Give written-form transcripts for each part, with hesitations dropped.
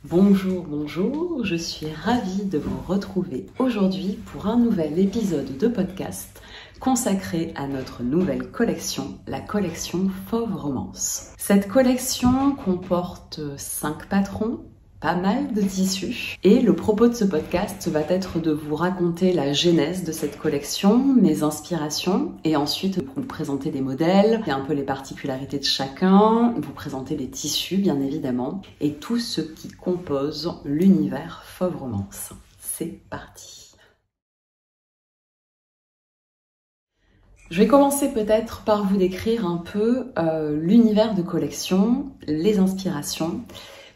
Bonjour, bonjour, je suis ravie de vous retrouver aujourd'hui pour un nouvel épisode de podcast consacré à notre nouvelle collection, la collection Fauve Romance. Cette collection comporte 5 patrons, pas mal de tissus, et le propos de ce podcast va être de vous raconter la genèse de cette collection, mes inspirations, et ensuite vous présenter des modèles, et un peu les particularités de chacun, vous présenter les tissus bien évidemment, et tout ce qui compose l'univers Fauve Romance. C'est parti! Je vais commencer peut-être par vous décrire un peu l'univers de collection, les inspirations,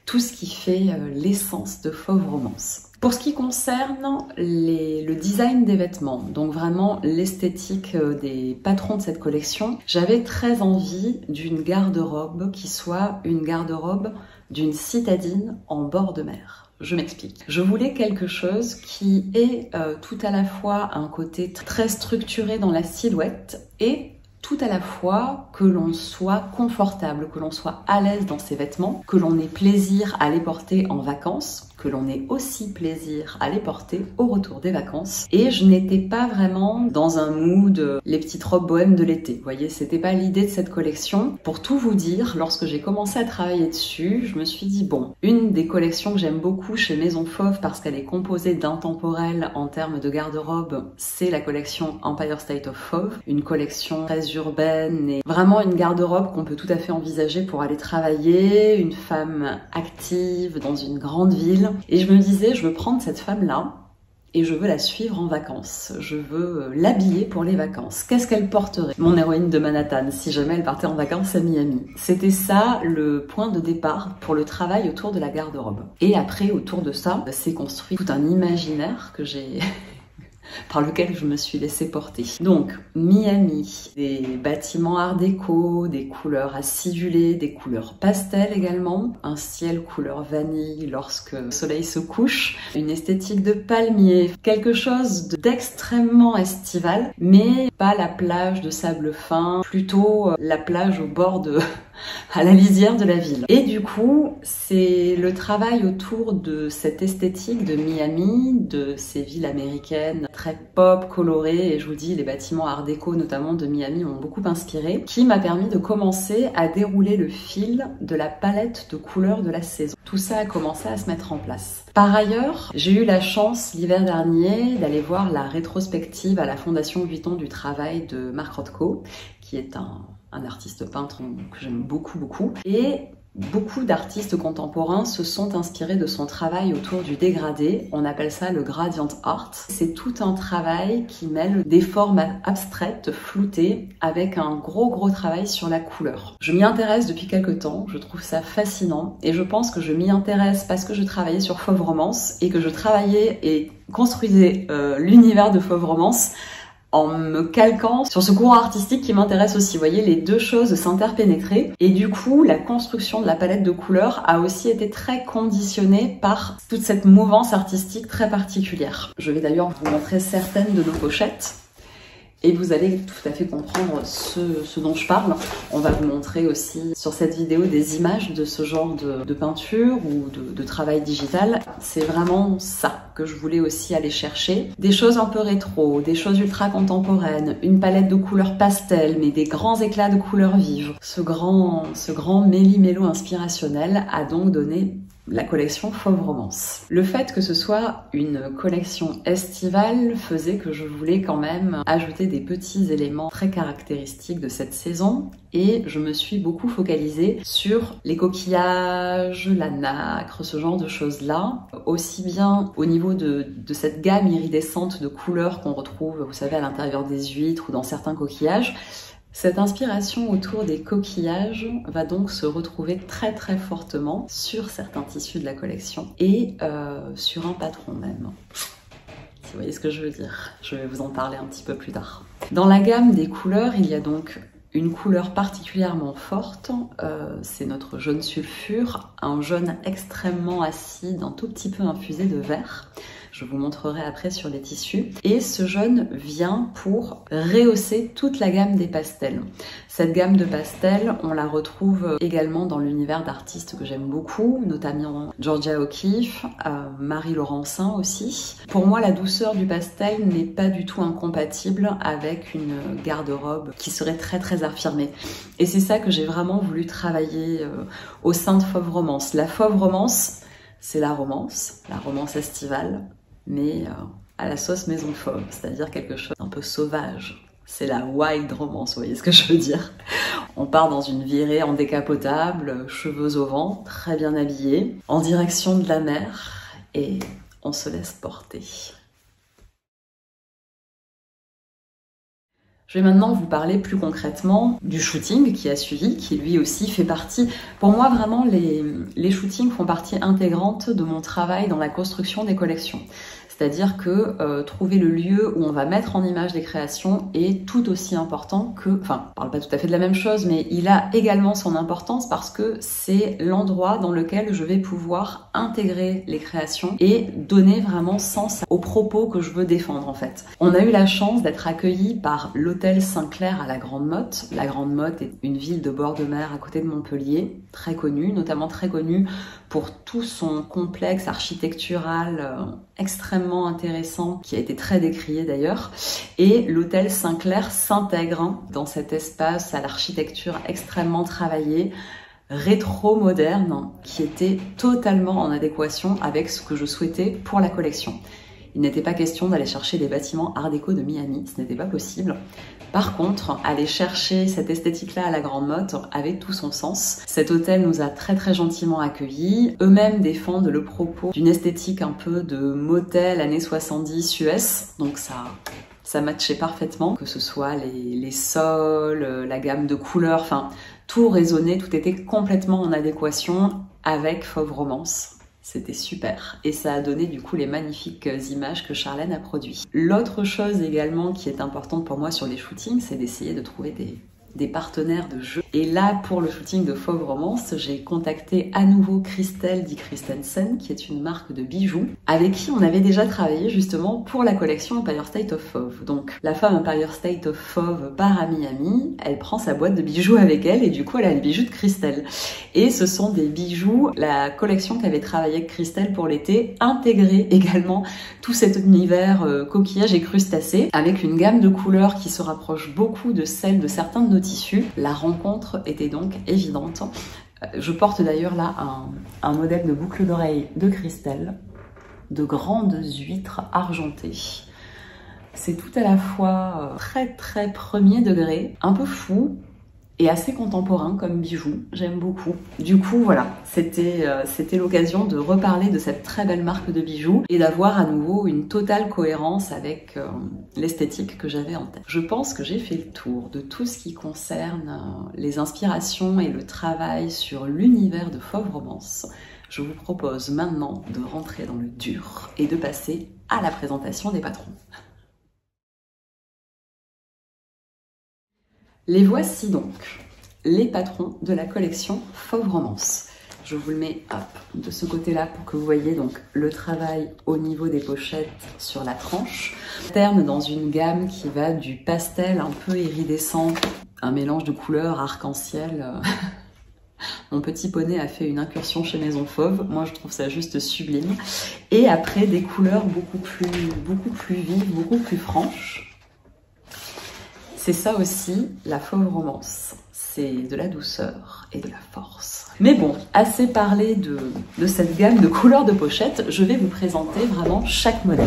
tout ce qui fait l'essence de Fauve Romance. Pour ce qui concerne le design des vêtements, donc vraiment l'esthétique des patrons de cette collection, j'avais très envie d'une garde-robe qui soit une garde-robe d'une citadine en bord de mer. Je m'explique. Je voulais quelque chose qui ait tout à la fois un côté très structuré dans la silhouette et tout à la fois que l'on soit confortable, que l'on soit à l'aise dans ses vêtements, que l'on ait plaisir à les porter en vacances, que l'on ait aussi plaisir à les porter au retour des vacances. Et je n'étais pas vraiment dans un mood les petites robes bohèmes de l'été. Vous voyez, c'était pas l'idée de cette collection. Pour tout vous dire, lorsque j'ai commencé à travailler dessus, je me suis dit bon, une des collections que j'aime beaucoup chez Maison Fauve parce qu'elle est composée d'intemporels en termes de garde-robe, c'est la collection Empire State of Fauve, une collection très urbaine et vraiment une garde-robe qu'on peut tout à fait envisager pour aller travailler, une femme active dans une grande ville. Et je me disais, je veux prendre cette femme-là et je veux la suivre en vacances. Je veux l'habiller pour les vacances. Qu'est-ce qu'elle porterait, mon héroïne de Manhattan, si jamais elle partait en vacances à Miami? C'était ça le point de départ pour le travail autour de la garde-robe. Et après, autour de ça, s'est construit tout un imaginaire que j'ai... par lequel je me suis laissée porter. Donc, Miami, des bâtiments art déco, des couleurs acidulées, des couleurs pastel également, un ciel couleur vanille lorsque le soleil se couche, une esthétique de palmier, quelque chose d'extrêmement estival, mais pas la plage de sable fin, plutôt la plage au bord de... à la lisière de la ville. Et du coup, c'est le travail autour de cette esthétique de Miami, de ces villes américaines très pop, colorées, et je vous dis, les bâtiments art déco notamment de Miami m'ont beaucoup inspiré, qui m'a permis de commencer à dérouler le fil de la palette de couleurs de la saison. Tout ça a commencé à se mettre en place. Par ailleurs, j'ai eu la chance l'hiver dernier d'aller voir la rétrospective à la Fondation Vuitton du travail de Mark Rothko, qui est un artiste peintre que j'aime beaucoup. Et beaucoup d'artistes contemporains se sont inspirés de son travail autour du dégradé. On appelle ça le gradient art. C'est tout un travail qui mêle des formes abstraites, floutées, avec un gros travail sur la couleur. Je m'y intéresse depuis quelques temps, je trouve ça fascinant et je pense que je m'y intéresse parce que je travaillais sur Fauve Romance et que je travaillais et construisais l'univers de Fauve Romance en me calquant sur ce courant artistique qui m'intéresse aussi. Vous voyez, les deux choses s'interpénétraient. Et du coup, la construction de la palette de couleurs a aussi été très conditionnée par toute cette mouvance artistique très particulière. Je vais d'ailleurs vous montrer certaines de nos pochettes. Et vous allez tout à fait comprendre ce dont je parle. On va vous montrer aussi sur cette vidéo des images de ce genre de peinture ou de travail digital. C'est vraiment ça que je voulais aussi aller chercher. Des choses un peu rétro, des choses ultra contemporaines, une palette de couleurs pastel, mais des grands éclats de couleurs vives. Ce grand méli-mélo inspirationnel a donc donné la collection Fauve Romance. Le fait que ce soit une collection estivale faisait que je voulais quand même ajouter des petits éléments très caractéristiques de cette saison et je me suis beaucoup focalisée sur les coquillages, la nacre, ce genre de choses-là, aussi bien au niveau de cette gamme iridescente de couleurs qu'on retrouve, vous savez, à l'intérieur des huîtres ou dans certains coquillages. Cette inspiration autour des coquillages va donc se retrouver très fortement sur certains tissus de la collection et sur un patron même. Si vous voyez ce que je veux dire, je vais vous en parler un petit peu plus tard. Dans la gamme des couleurs, il y a donc une couleur particulièrement forte, c'est notre jaune sulfure, un jaune extrêmement acide, un tout petit peu infusé de vert. Je vous montrerai après sur les tissus. Et ce jaune vient pour rehausser toute la gamme des pastels. Cette gamme de pastels, on la retrouve également dans l'univers d'artistes que j'aime beaucoup, notamment Georgia O'Keeffe, Marie Laurencin aussi. Pour moi, la douceur du pastel n'est pas du tout incompatible avec une garde-robe qui serait très affirmée. Et c'est ça que j'ai vraiment voulu travailler au sein de Fauve Romance. La Fauve Romance, c'est la romance estivale, mais à la sauce maison fauve, c'est-à-dire quelque chose d'un peu sauvage. C'est la wild romance, vous voyez ce que je veux dire? On part dans une virée en décapotable, cheveux au vent, très bien habillés, en direction de la mer, et on se laisse porter. Je vais maintenant vous parler plus concrètement du shooting qui a suivi, qui lui aussi fait partie. Pour moi, vraiment, les shootings font partie intégrante de mon travail dans la construction des collections. C'est-à-dire que trouver le lieu où on va mettre en image des créations est tout aussi important que... Enfin, on parle pas tout à fait de la même chose, mais il a également son importance parce que c'est l'endroit dans lequel je vais pouvoir intégrer les créations et donner vraiment sens aux propos que je veux défendre en fait. On a eu la chance d'être accueillis par l'hôtel Saint-Clair à la Grande Motte. La Grande Motte est une ville de bord de mer à côté de Montpellier, très connue, notamment très connue pour tout son complexe architectural extrêmement intéressant, qui a été très décrié d'ailleurs. Et l'hôtel Saint-Clair s'intègre dans cet espace à l'architecture extrêmement travaillée, rétro-moderne, qui était totalement en adéquation avec ce que je souhaitais pour la collection. Il n'était pas question d'aller chercher des bâtiments art déco de Miami, ce n'était pas possible. Par contre, aller chercher cette esthétique-là à la Grande Motte avait tout son sens. Cet hôtel nous a très gentiment accueillis. Eux-mêmes défendent le propos d'une esthétique un peu de motel années 70 US, donc ça matchait parfaitement, que ce soit les sols, la gamme de couleurs, enfin tout résonnait, tout était complètement en adéquation avec Fauve Romance. C'était super et ça a donné du coup les magnifiques images que Charlène a produites. L'autre chose également qui est importante pour moi sur les shootings, c'est d'essayer de trouver des partenaires de jeu. Et là, pour le shooting de Fauve Romance, j'ai contacté à nouveau Christelle Di Christensen, qui est une marque de bijoux, avec qui on avait déjà travaillé justement pour la collection Empire State of Fauve. Donc, la femme Empire State of Fauve part à Miami, elle prend sa boîte de bijoux avec elle, et du coup, elle a les bijoux de Christelle. Et ce sont des bijoux, la collection qu'avait travaillé avec Christelle pour l'été, intégrait également tout cet univers coquillage et crustacés, avec une gamme de couleurs qui se rapproche beaucoup de celle de certains de nos tissus. La rencontre était donc évidente. Je porte d'ailleurs là un modèle de boucle d'oreille de Christelle, de grandes huîtres argentées. C'est tout à la fois très premier degré, un peu fou et assez contemporain comme bijou, j'aime beaucoup. Du coup voilà, c'était l'occasion de reparler de cette très belle marque de bijoux et d'avoir à nouveau une totale cohérence avec l'esthétique que j'avais en tête. Je pense que j'ai fait le tour de tout ce qui concerne les inspirations et le travail sur l'univers de Fauve Romance. Je vous propose maintenant de rentrer dans le dur et de passer à la présentation des patrons. Les voici donc, les patrons de la collection Fauve Romance. Je vous le mets de ce côté-là pour que vous voyez donc le travail au niveau des pochettes sur la tranche. Alterne dans une gamme qui va du pastel un peu iridescent, un mélange de couleurs arc-en-ciel. Mon petit poney a fait une incursion chez Maison Fauve, moi je trouve ça juste sublime. Et après des couleurs beaucoup plus vives, beaucoup plus franches. C'est ça aussi, la Fauve Romance. C'est de la douceur et de la force. Mais bon, assez parlé de cette gamme de couleurs de pochette, je vais vous présenter vraiment chaque modèle.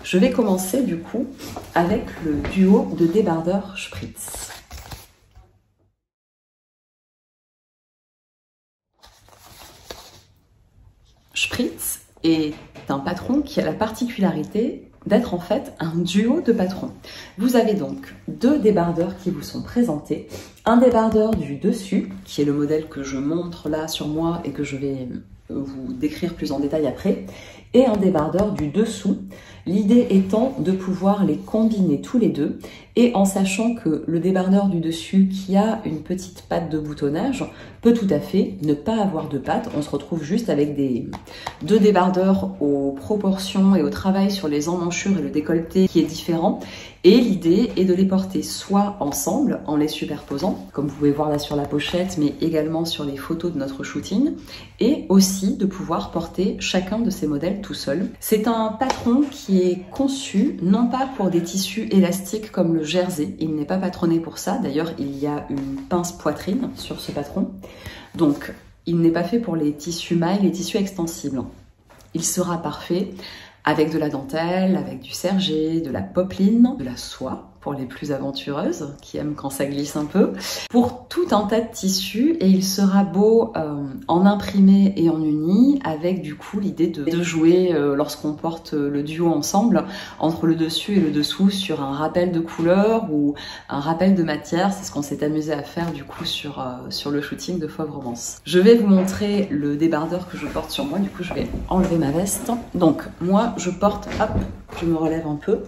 Je vais commencer du coup avec le duo de débardeurs Spritz. Spritz est un patron qui a la particularité d'être en fait un duo de patrons. Vous avez donc deux débardeurs qui vous sont présentés. Un débardeur du dessus, qui est le modèle que je montre là sur moi et que je vais vous décrire plus en détail après, et un débardeur du dessous. L'idée étant de pouvoir les combiner tous les deux et en sachant que le débardeur du dessus qui a une petite patte de boutonnage peut tout à fait ne pas avoir de patte. On se retrouve juste avec des deux débardeurs aux proportions et au travail sur les emmanchures et le décolleté qui est différent. Et l'idée est de les porter soit ensemble, en les superposant, comme vous pouvez voir là sur la pochette, mais également sur les photos de notre shooting, et aussi de pouvoir porter chacun de ces modèles tout seul. C'est un patron qui est conçu non pas pour des tissus élastiques comme le jersey, il n'est pas patronné pour ça, d'ailleurs il y a une pince poitrine sur ce patron, donc il n'est pas fait pour les tissus mailles, les tissus extensibles. Il sera parfait avec de la dentelle, avec du sergé, de la popeline, de la soie pour les plus aventureuses qui aiment quand ça glisse un peu, pour tout un tas de tissus, et il sera beau en imprimé et en uni, avec du coup l'idée de jouer lorsqu'on porte le duo ensemble entre le dessus et le dessous sur un rappel de couleur ou un rappel de matière. C'est ce qu'on s'est amusé à faire du coup sur le shooting de Fauve Romance. Je vais vous montrer le débardeur que je porte sur moi, du coup je vais enlever ma veste. Donc moi je porte, hop, je me relève un peu,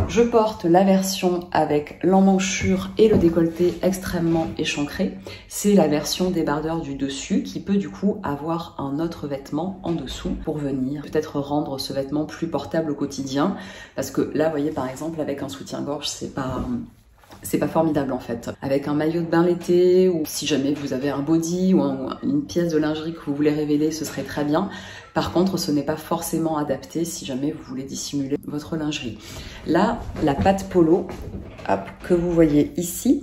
je porte la version avec l'emmanchure et le décolleté extrêmement échancré. C'est la version débardeur du dessus qui peut du coup avoir un autre vêtement en dessous pour venir peut-être rendre ce vêtement plus portable au quotidien. Parce que là, vous voyez par exemple avec un soutien-gorge, c'est pas formidable en fait. Avec un maillot de bain l'été, ou si jamais vous avez un body ou une pièce de lingerie que vous voulez révéler, ce serait très bien. Par contre, ce n'est pas forcément adapté si jamais vous voulez dissimuler votre lingerie. Là, la patte polo, hop, que vous voyez ici,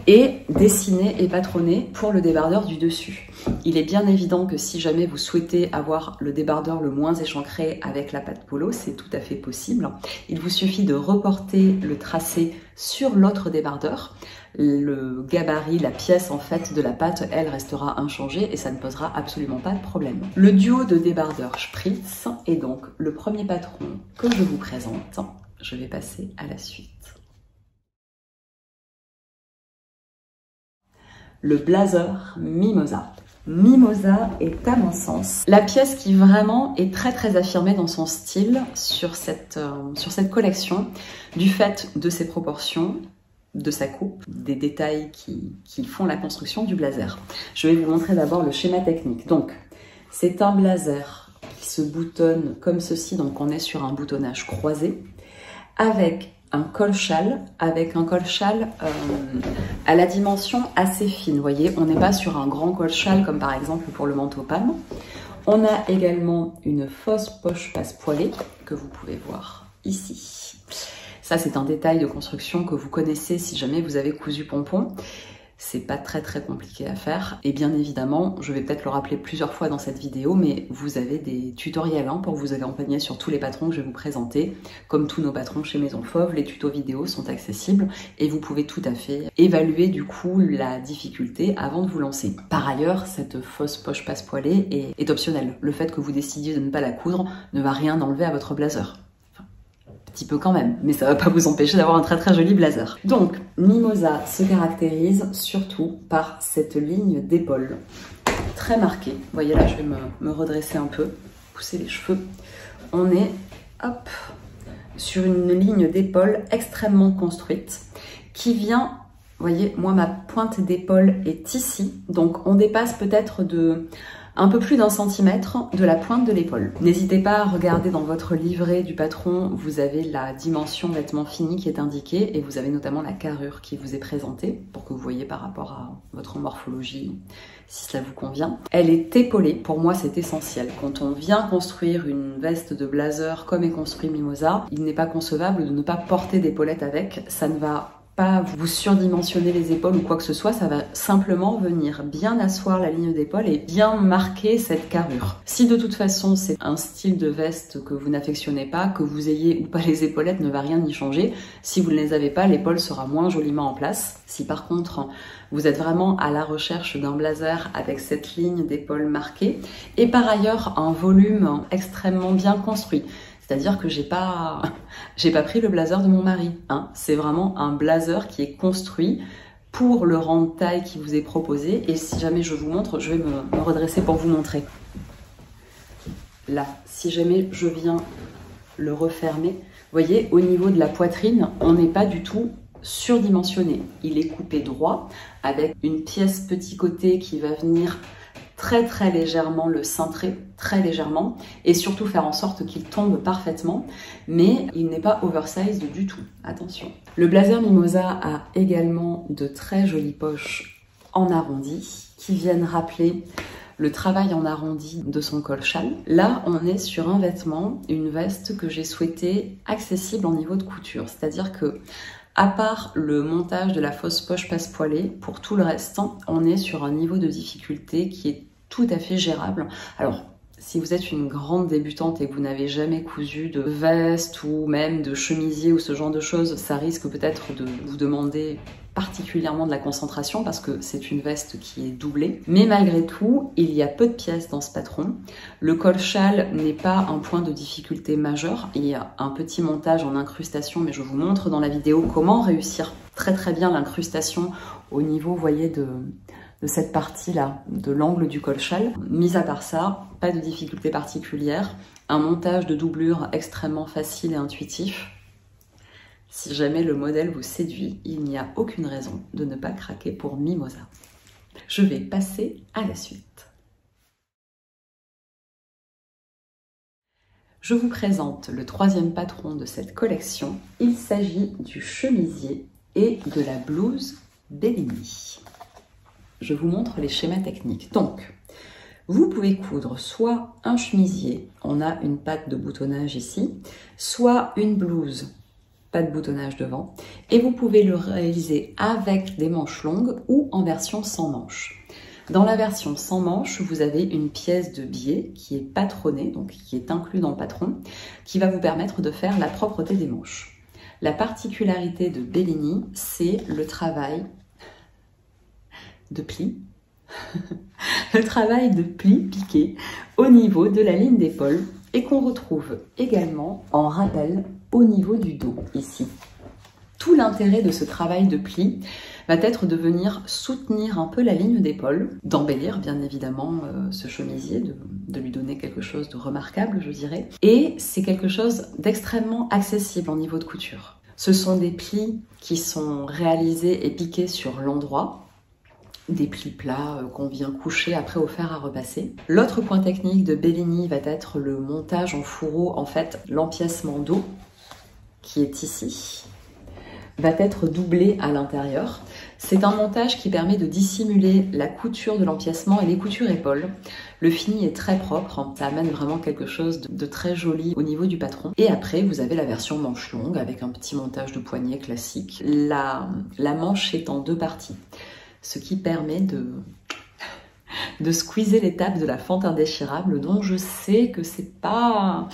est dessinée et patronnée pour le débardeur du dessus. Il est bien évident que si jamais vous souhaitez avoir le débardeur le moins échancré avec la patte polo, c'est tout à fait possible. Il vous suffit de reporter le tracé sur l'autre débardeur. Le gabarit, la pièce en fait de la patte, elle restera inchangée et ça ne posera absolument pas de problème. Le duo de débardeur Spritz est donc le premier patron que je vous présente. Je vais passer à la suite. Le blazer Mimosa. Mimosa est à mon sens la pièce qui vraiment est très affirmée dans son style sur cette collection, du fait de ses proportions, de sa coupe, des détails qui font la construction du blazer. Je vais vous montrer d'abord le schéma technique. Donc, c'est un blazer qui se boutonne comme ceci, donc on est sur un boutonnage croisé, avec un col-châle, à la dimension assez fine. Vous voyez, on n'est pas sur un grand col-châle comme par exemple pour le manteau Pam. On a également une fausse poche passe-poilée que vous pouvez voir ici. Ça, c'est un détail de construction que vous connaissez si jamais vous avez cousu pompon. C'est pas très compliqué à faire. Et bien évidemment, je vais peut-être le rappeler plusieurs fois dans cette vidéo, mais vous avez des tutoriels pour vous accompagner sur tous les patrons que je vais vous présenter. Comme tous nos patrons chez Maison Fauve, les tutos vidéo sont accessibles et vous pouvez tout à fait évaluer du coup la difficulté avant de vous lancer. Par ailleurs, cette fausse poche passe-poilée est optionnelle. Le fait que vous décidiez de ne pas la coudre ne va rien enlever à votre blazer. Petit peu quand même, mais ça va pas vous empêcher d'avoir un très joli blazer. Donc, Mimosa se caractérise surtout par cette ligne d'épaule très marquée. Vous voyez là, je vais me redresser un peu, pousser les cheveux. On est, hop, sur une ligne d'épaule extrêmement construite qui vient, vous voyez, moi ma pointe d'épaule est ici, donc on dépasse peut-être de un peu plus d'1 centimètre de la pointe de l'épaule. N'hésitez pas à regarder dans votre livret du patron, vous avez la dimension vêtement fini qui est indiquée et vous avez notamment la carrure qui vous est présentée pour que vous voyez par rapport à votre morphologie si cela vous convient. Elle est épaulée, pour moi c'est essentiel. Quand on vient construire une veste de blazer comme est construit Mimosa, il n'est pas concevable de ne pas porter d'épaulette avec, ça ne va pas vous surdimensionner les épaules ou quoi que ce soit, ça va simplement venir bien asseoir la ligne d'épaule et bien marquer cette carrure. Si de toute façon c'est un style de veste que vous n'affectionnez pas, que vous ayez ou pas les épaulettes ne va rien y changer. Si vous ne les avez pas, l'épaule sera moins joliment en place. Si par contre vous êtes vraiment à la recherche d'un blazer avec cette ligne d'épaule marquée et par ailleurs un volume extrêmement bien construit, c'est-à-dire que j'ai pas pris le blazer de mon mari. C'est vraiment un blazer qui est construit pour le rang de taille qui vous est proposé. Et si jamais je vous montre, je vais me redresser pour vous montrer. Là, si jamais je viens le refermer, vous voyez, au niveau de la poitrine, on n'est pas du tout surdimensionné. Il est coupé droit avec une pièce petit côté qui va venir très légèrement le cintrer, très légèrement, et surtout faire en sorte qu'il tombe parfaitement, mais il n'est pas oversized du tout, attention. Le blazer Mimosa a également de très jolies poches en arrondi qui viennent rappeler le travail en arrondi de son col-châle. Là, on est sur un vêtement, une veste que j'ai souhaité accessible en niveau de couture, c'est-à-dire que à part le montage de la fausse poche passe-poilée, pour tout le reste, on est sur un niveau de difficulté qui est tout à fait gérable. Alors, si vous êtes une grande débutante et que vous n'avez jamais cousu de veste ou même de chemisier ou ce genre de choses, ça risque peut-être de vous demander particulièrement de la concentration parce que c'est une veste qui est doublée. Mais malgré tout, il y a peu de pièces dans ce patron. Le col-châle n'est pas un point de difficulté majeur. Il y a un petit montage en incrustation, mais je vous montre dans la vidéo comment réussir très bien l'incrustation au niveau, vous voyez, de cette partie-là, de l'angle du col-châle. Mis à part ça, pas de difficulté particulière. Un montage de doublure extrêmement facile et intuitif. Si jamais le modèle vous séduit, il n'y a aucune raison de ne pas craquer pour Mimosa. Je vais passer à la suite. Je vous présente le troisième patron de cette collection. Il s'agit du chemisier et de la blouse Bellini. Je vous montre les schémas techniques. Donc, vous pouvez coudre soit un chemisier, on a une patte de boutonnage ici, soit une blouse, pas de boutonnage devant, et vous pouvez le réaliser avec des manches longues ou en version sans manches. Dans la version sans manches, vous avez une pièce de biais qui est patronnée, donc qui est inclus dans le patron, qui va vous permettre de faire la propreté des manches. La particularité de Bellini, c'est le travail de pli, le travail de pli piqué au niveau de la ligne d'épaule et qu'on retrouve également en rappel au niveau du dos, ici. Tout l'intérêt de ce travail de pli va être de venir soutenir un peu la ligne d'épaule, d'embellir bien évidemment ce chemisier, de lui donner quelque chose de remarquable, je dirais. Et c'est quelque chose d'extrêmement accessible en niveau de couture. Ce sont des plis qui sont réalisés et piqués sur l'endroit, des plis plats qu'on vient coucher après au fer à repasser. L'autre point technique de Bellini va être le montage en fourreau, en fait l'empiècement dos qui est ici, va être doublé à l'intérieur. C'est un montage qui permet de dissimuler la couture de l'empiècement et les coutures épaules. Le fini est très propre, ça amène vraiment quelque chose de très joli au niveau du patron. Et après, vous avez la version manche longue avec un petit montage de poignet classique. La manche est en deux parties, ce qui permet de squeezer l'étape de la fente indéchirable dont je sais que c'est pas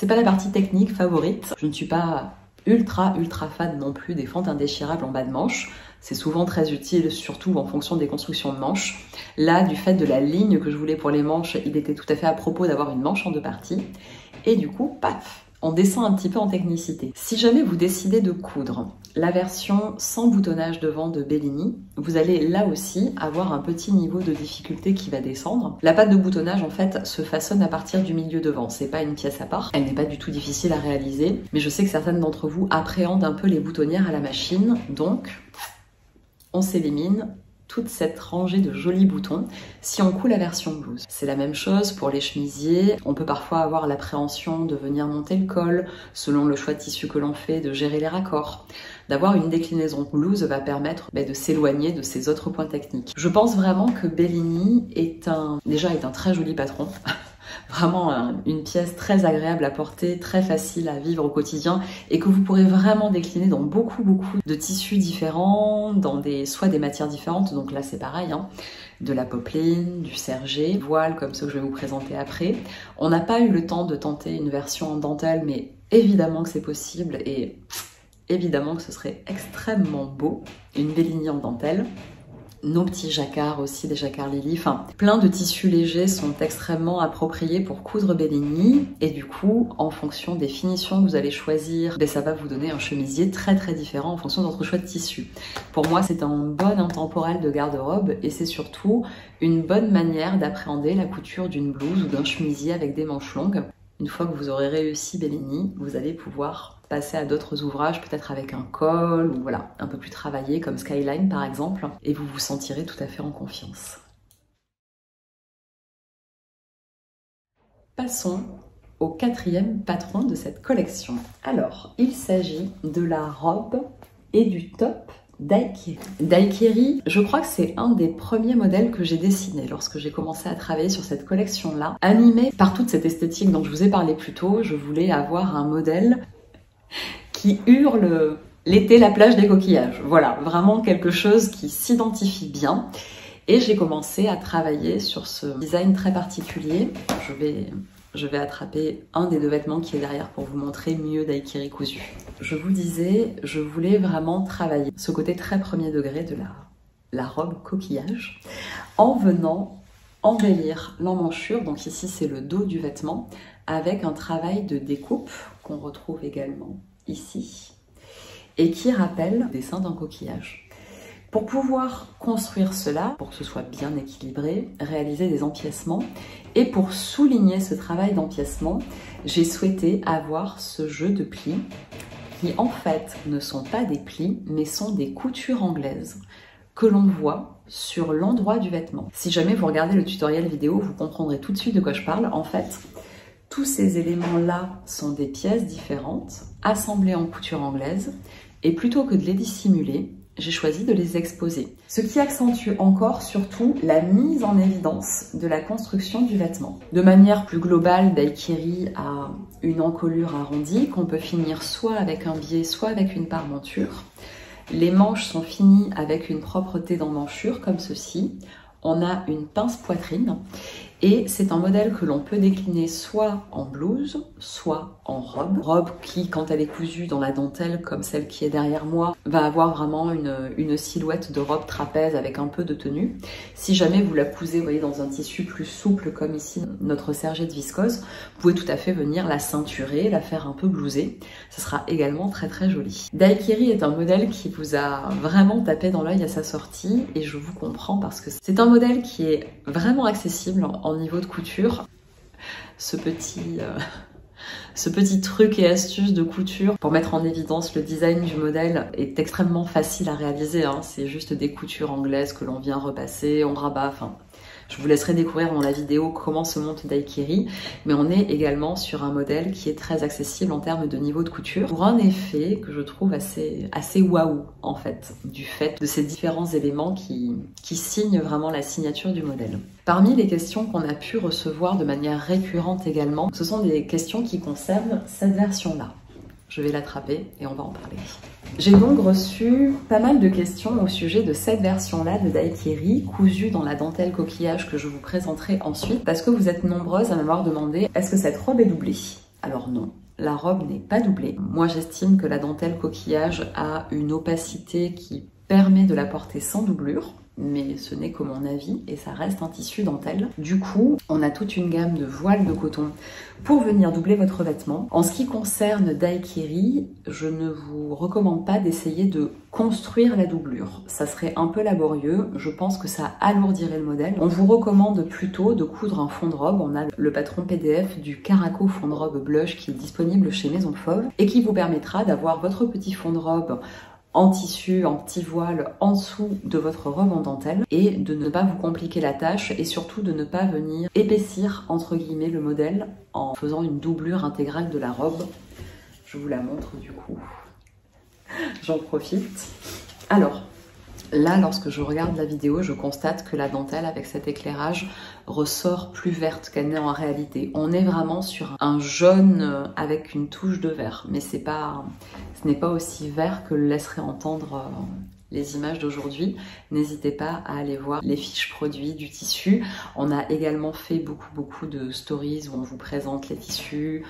la partie technique favorite. Je ne suis pas ultra fan non plus des fentes indéchirables en bas de manche. C'est souvent très utile, surtout en fonction des constructions de manches. Là, du fait de la ligne que je voulais pour les manches, il était tout à fait à propos d'avoir une manche en deux parties. Et du coup, paf, on descend un petit peu en technicité. Si jamais vous décidez de coudre la version sans boutonnage devant de Bellini, vous allez là aussi avoir un petit niveau de difficulté qui va descendre. La patte de boutonnage en fait se façonne à partir du milieu devant, c'est pas une pièce à part, elle n'est pas du tout difficile à réaliser, mais je sais que certaines d'entre vous appréhendent un peu les boutonnières à la machine, donc on s'élimine toute cette rangée de jolis boutons si on coud la version blouse. C'est la même chose pour les chemisiers. On peut parfois avoir l'appréhension de venir monter le col, selon le choix de tissu que l'on fait, de gérer les raccords. D'avoir une déclinaison blouse va permettre de s'éloigner de ces autres points techniques. Je pense vraiment que Bellini est un très joli patron. Vraiment une pièce très agréable à porter, très facile à vivre au quotidien et que vous pourrez vraiment décliner dans beaucoup de tissus différents, dans soit des matières différentes, donc là c'est pareil, de la popeline, du serger, voile comme ceux que je vais vous présenter après. On n'a pas eu le temps de tenter une version en dentelle, mais évidemment que c'est possible et évidemment que ce serait extrêmement beau, une Bellini en dentelle. Nos petits jacquards aussi, des jacquards Lily, enfin plein de tissus légers sont extrêmement appropriés pour coudre Bellini et du coup en fonction des finitions que vous allez choisir, ça va vous donner un chemisier très différent en fonction de votre choix de tissu. Pour moi c'est un bon intemporel de garde-robe et c'est surtout une bonne manière d'appréhender la couture d'une blouse ou d'un chemisier avec des manches longues. Une fois que vous aurez réussi Bellini, vous allez pouvoir passer à d'autres ouvrages, peut-être avec un col ou voilà, un peu plus travaillé comme Skyline par exemple, et vous vous sentirez tout à fait en confiance. Passons au quatrième patron de cette collection. Alors, il s'agit de la robe et du top Daikiri. Daikiri, je crois que c'est un des premiers modèles que j'ai dessiné lorsque j'ai commencé à travailler sur cette collection-là. Animé par toute cette esthétique dont je vous ai parlé plus tôt, je voulais avoir un modèle qui hurle l'été, la plage des coquillages. Voilà, vraiment quelque chose qui s'identifie bien. Et j'ai commencé à travailler sur ce design très particulier. Je vais attraper un des deux vêtements qui est derrière pour vous montrer mieux Daikiri cousu. Je vous disais, je voulais vraiment travailler ce côté très premier degré de la robe coquillage en venant embellir l'emmanchure. Donc ici, c'est le dos du vêtement avec un travail de découpe qu'on retrouve également ici et qui rappelle le dessin d'un coquillage. Pour pouvoir construire cela, pour que ce soit bien équilibré, réaliser des empiècements, et pour souligner ce travail d'empiècement, j'ai souhaité avoir ce jeu de plis qui en fait ne sont pas des plis, mais sont des coutures anglaises que l'on voit sur l'endroit du vêtement. Si jamais vous regardez le tutoriel vidéo, vous comprendrez tout de suite de quoi je parle. En fait, tous ces éléments-là sont des pièces différentes, assemblées en couture anglaise, et plutôt que de les dissimuler, j'ai choisi de les exposer. Ce qui accentue encore surtout la mise en évidence de la construction du vêtement. De manière plus globale, Daikiri a une encolure arrondie qu'on peut finir soit avec un biais, soit avec une parmenture. Les manches sont finies avec une propreté d'emmanchure comme ceci. On a une pince poitrine et c'est un modèle que l'on peut décliner soit en blouse, soit en robe. Robe qui, quand elle est cousue dans la dentelle comme celle qui est derrière moi, va avoir vraiment une silhouette de robe trapèze avec un peu de tenue. Si jamais vous la cousez, vous voyez, dans un tissu plus souple comme ici notre sergette viscose, vous pouvez tout à fait venir la ceinturer, la faire un peu blouser. Ce sera également très très joli. Daikiri est un modèle qui vous a vraiment tapé dans l'œil à sa sortie et je vous comprends parce que c'est un modèle qui est vraiment accessible en niveau de couture. Ce petit truc et astuce de couture pour mettre en évidence le design du modèle est extrêmement facile à réaliser, hein. C'est juste des coutures anglaises que l'on vient repasser, on rabat, enfin... Je vous laisserai découvrir dans la vidéo comment se monte Daikiri, mais on est également sur un modèle qui est très accessible en termes de niveau de couture, pour un effet que je trouve assez waouh en fait, du fait de ces différents éléments qui signent vraiment la signature du modèle. Parmi les questions qu'on a pu recevoir de manière récurrente également, ce sont des questions qui concernent cette version-là. Je vais l'attraper et on va en parler. J'ai donc reçu pas mal de questions au sujet de cette version-là de Daikiri, cousue dans la dentelle coquillage que je vous présenterai ensuite, parce que vous êtes nombreuses à m'avoir demandé est-ce que cette robe est doublée? Alors non, la robe n'est pas doublée. Moi j'estime que la dentelle coquillage a une opacité qui permet de la porter sans doublure, mais ce n'est que mon avis et ça reste un tissu dentelle. Du coup, on a toute une gamme de voiles de coton pour venir doubler votre vêtement. En ce qui concerne Daikiri, je ne vous recommande pas d'essayer de construire la doublure. Ça serait un peu laborieux, je pense que ça alourdirait le modèle. On vous recommande plutôt de coudre un fond de robe. On a le patron PDF du Caraco fond de robe blush qui est disponible chez Maison Fauve et qui vous permettra d'avoir votre petit fond de robe en tissu, en petit voile, en dessous de votre robe en dentelle et de ne pas vous compliquer la tâche et surtout de ne pas venir épaissir entre guillemets le modèle en faisant une doublure intégrale de la robe. Je vous la montre du coup. J'en profite. Alors, là, lorsque je regarde la vidéo, je constate que la dentelle avec cet éclairage ressort plus verte qu'elle n'est en réalité. On est vraiment sur un jaune avec une touche de vert, mais ce n'est pas aussi vert que le laisseraient entendre les images d'aujourd'hui. N'hésitez pas à aller voir les fiches produits du tissu. On a également fait beaucoup de stories où on vous présente les tissus,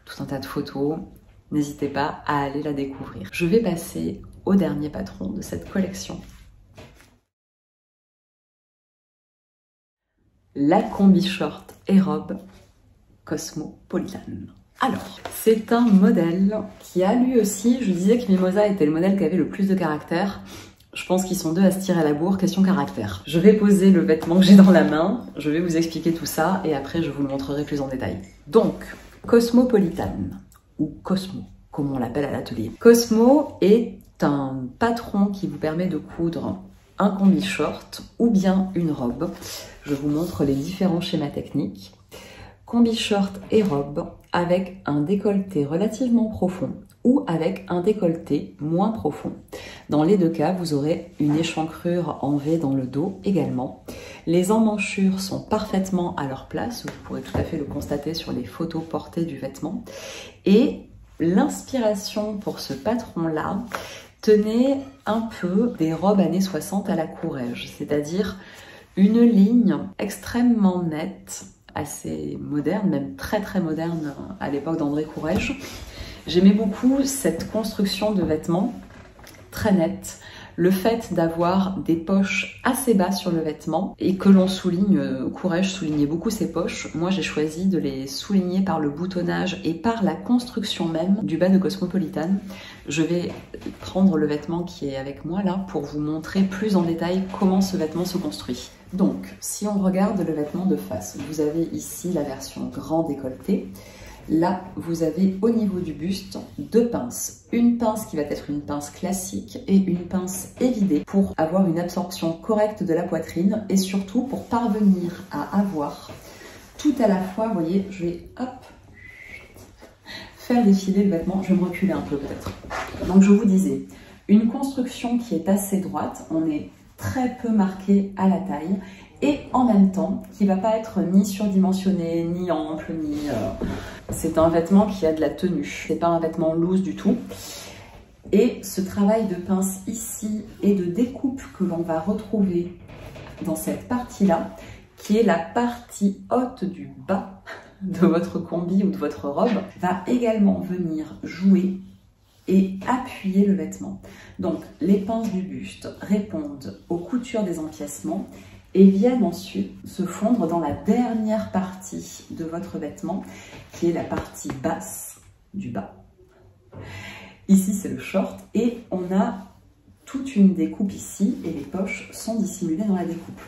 tout un tas de photos. N'hésitez pas à aller la découvrir. Je vais passer au dernier patron de cette collection. La combi short et robe Cosmopolitan. Alors, c'est un modèle qui a lui aussi, je disais que Mimosa était le modèle qui avait le plus de caractère. Je pense qu'ils sont deux à se tirer la bourre, question caractère. Je vais poser le vêtement que j'ai dans la main, je vais vous expliquer tout ça et après je vous le montrerai plus en détail. Donc, Cosmopolitan, ou Cosmo, comme on l'appelle à l'atelier. Cosmo est un patron qui vous permet de coudre un combi short ou bien une robe. Je vous montre les différents schémas techniques. combi short et robe avec un décolleté relativement profond ou avec un décolleté moins profond. Dans les deux cas, vous aurez une échancrure en V dans le dos également. Les emmanchures sont parfaitement à leur place, vous pourrez tout à fait le constater sur les photos portées du vêtement. Et l'inspiration pour ce patron-là tenait un peu des robes années 60 à la Courrèges, c'est-à-dire une ligne extrêmement nette, assez moderne, même très très moderne à l'époque d'André Courrèges. J'aimais beaucoup cette construction de vêtements très nette, le fait d'avoir des poches assez bas sur le vêtement et que l'on souligne, Courrèges soulignait beaucoup ses poches. Moi j'ai choisi de les souligner par le boutonnage et par la construction même du bas de Cosmopolitan. Je vais prendre le vêtement qui est avec moi là pour vous montrer plus en détail comment ce vêtement se construit. Donc, si on regarde le vêtement de face, vous avez ici la version grand décolleté. Là, vous avez au niveau du buste deux pinces. Une pince qui va être une pince classique et une pince évidée pour avoir une absorption correcte de la poitrine et surtout pour parvenir à avoir tout à la fois, vous voyez, je vais hop, faire défiler le vêtement, je vais me reculer un peu peut-être. Donc je vous disais, une construction qui est assez droite, on est très peu marqué à la taille et en même temps qui va pas être ni surdimensionné, ni ample, ni... C'est un vêtement qui a de la tenue, c'est pas un vêtement loose du tout. Et ce travail de pince ici et de découpe que l'on va retrouver dans cette partie-là, qui est la partie haute du bas de votre combi ou de votre robe, va également venir jouer et appuyer le vêtement. Donc les pinces du buste répondent aux coutures des empiècements et viennent ensuite se fondre dans la dernière partie de votre vêtement, qui est la partie basse du bas. Ici c'est le short et on a toute une découpe ici et les poches sont dissimulées dans la découpe.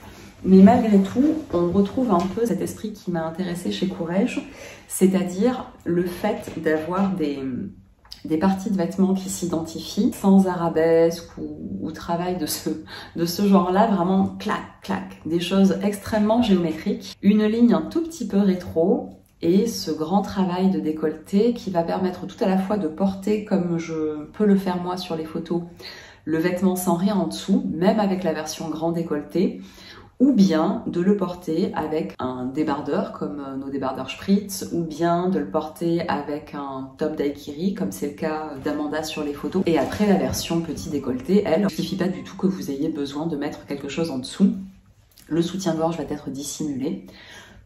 Mais malgré tout, on retrouve un peu cet esprit qui m'a intéressée chez Courrèges, c'est-à-dire le fait d'avoir des parties de vêtements qui s'identifient sans arabesque ou travail de ce genre-là, vraiment clac, clac, des choses extrêmement géométriques, une ligne un tout petit peu rétro et ce grand travail de décolleté qui va permettre tout à la fois de porter, comme je peux le faire moi sur les photos, le vêtement sans rien en dessous, même avec la version grand décolleté, ou bien de le porter avec un débardeur comme nos débardeurs Spritz, ou bien de le porter avec un top daiquiri comme c'est le cas d'Amanda sur les photos. Et après la version petit décolleté, elle ne justifie pas du tout que vous ayez besoin de mettre quelque chose en dessous. Le soutien-gorge va être dissimulé.